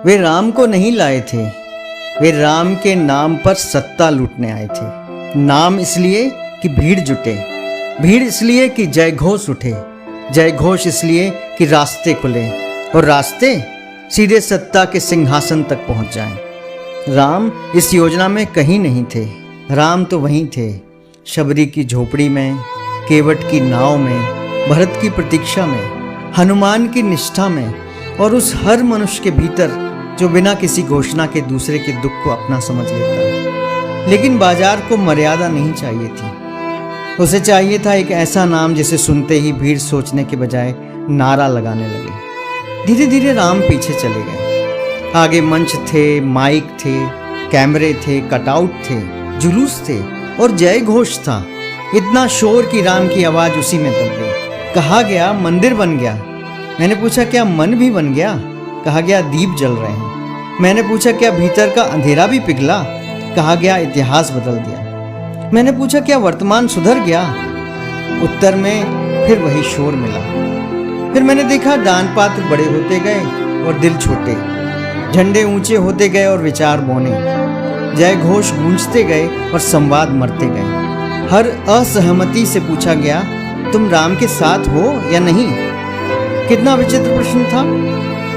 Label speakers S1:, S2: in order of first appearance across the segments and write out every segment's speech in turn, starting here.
S1: वे राम को नहीं लाए थे, वे राम के नाम पर सत्ता लूटने आए थे। नाम इसलिए कि भीड़ जुटे, भीड़ इसलिए कि जय घोष उठे, जय घोष इसलिए कि रास्ते खुले और रास्ते सीधे सत्ता के सिंहासन तक पहुंच जाएं। राम इस योजना में कहीं नहीं थे, राम तो वहीं थे, शबरी की झोपड़ी में, केवट की नाव में, भरत की प्रतीक्षा में, हनुमान की निष्ठा में और उस हर मनुष्य के भीतर जो बिना किसी घोषणा के दूसरे के दुख को अपना समझ लेता है। लेकिन बाजार को मर्यादा नहीं चाहिए थी, उसे चाहिए था एक ऐसा नाम जिसे सुनते ही भीड़ सोचने के बजाय नारा लगाने लगे। धीरे धीरे राम पीछे चले गए। आगे मंच थे, माइक थे, कैमरे थे, कटआउट थे, जुलूस थे और जय घोष था। इतना शोर कि राम की आवाज उसी में दब गई। कहा गया मंदिर बन गया। मैंने पूछा क्या मन भी बन गया? कहा गया दीप जल रहे हैं। मैंने पूछा क्या भीतर का अंधेरा भी पिघला? कहा गया इतिहास बदल दिया। मैंने पूछा क्या वर्तमान सुधर गया? उत्तर में फिर वही शोर मिला। फिर मैंने देखा दान पात्र बड़े होते गए और दिल छोटे, झंडे ऊंचे होते गए और विचार बौने, जय घोष गूंजते गए और संवाद मरते गए। हर असहमति से पूछा गया तुम राम के साथ हो या नहीं? कितना विचित्र प्रश्न था।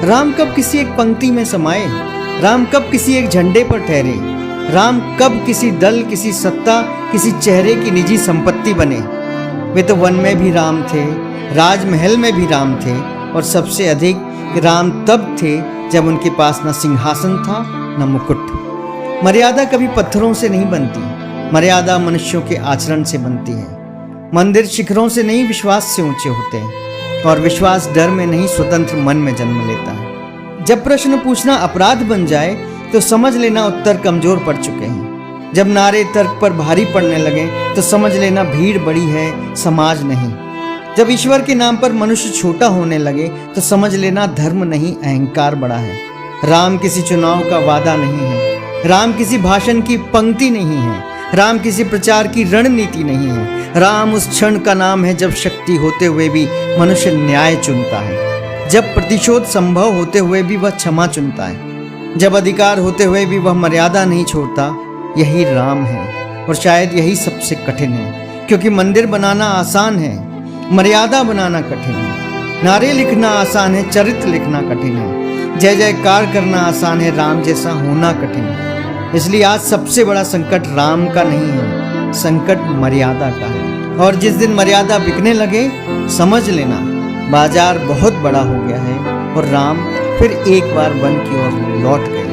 S1: राम कब किसी एक पंक्ति में समाये? राम कब किसी एक झंडे पर ठहरे? राम कब किसी दल, किसी सत्ता, किसी चेहरे की निजी संपत्ति बने? वे तो वन में भी राम थे, राजमहल में भी राम थे और सबसे अधिक राम तब थे जब उनके पास न सिंहासन था न मुकुट। मर्यादा कभी पत्थरों से नहीं बनती, मर्यादा मनुष्यों के आचरण से बनती है। मंदिर शिखरों से नहीं विश्वास से ऊंचे होते हैं और विश्वास डर में नहीं स्वतंत्र मन में जन्म लेता है। जब प्रश्न पूछना अपराध बन जाए तो समझ लेना उत्तर कमजोर पड़ चुके हैं। जब नारे तर्क पर भारी पड़ने लगे तो समझ लेना भीड़ बड़ी है, समाज नहीं। जब ईश्वर के नाम पर मनुष्य छोटा होने लगे तो समझ लेना धर्म नहीं अहंकार बड़ा है। राम किसी चुनाव का वादा नहीं है, राम किसी भाषण की पंक्ति नहीं है, राम किसी प्रचार की रणनीति नहीं है। राम उस क्षण का नाम है जब शक्ति होते हुए भी मनुष्य न्याय चुनता है, जब प्रतिशोध संभव होते हुए भी वह क्षमा चुनता है, जब अधिकार होते हुए भी वह मर्यादा नहीं छोड़ता। यही राम है और शायद यही सबसे कठिन है, क्योंकि मंदिर बनाना आसान है, मर्यादा बनाना कठिन है। नारे लिखना आसान है, चरित्र लिखना कठिन है। जय जयकार करना आसान है, राम जैसा होना कठिन है। इसलिए आज सबसे बड़ा संकट राम का नहीं है, संकट मर्यादा का है। और जिस दिन मर्यादा बिकने लगे समझ लेना बाजार बहुत बड़ा हो गया है और राम फिर एक बार वन की ओर लौट गए।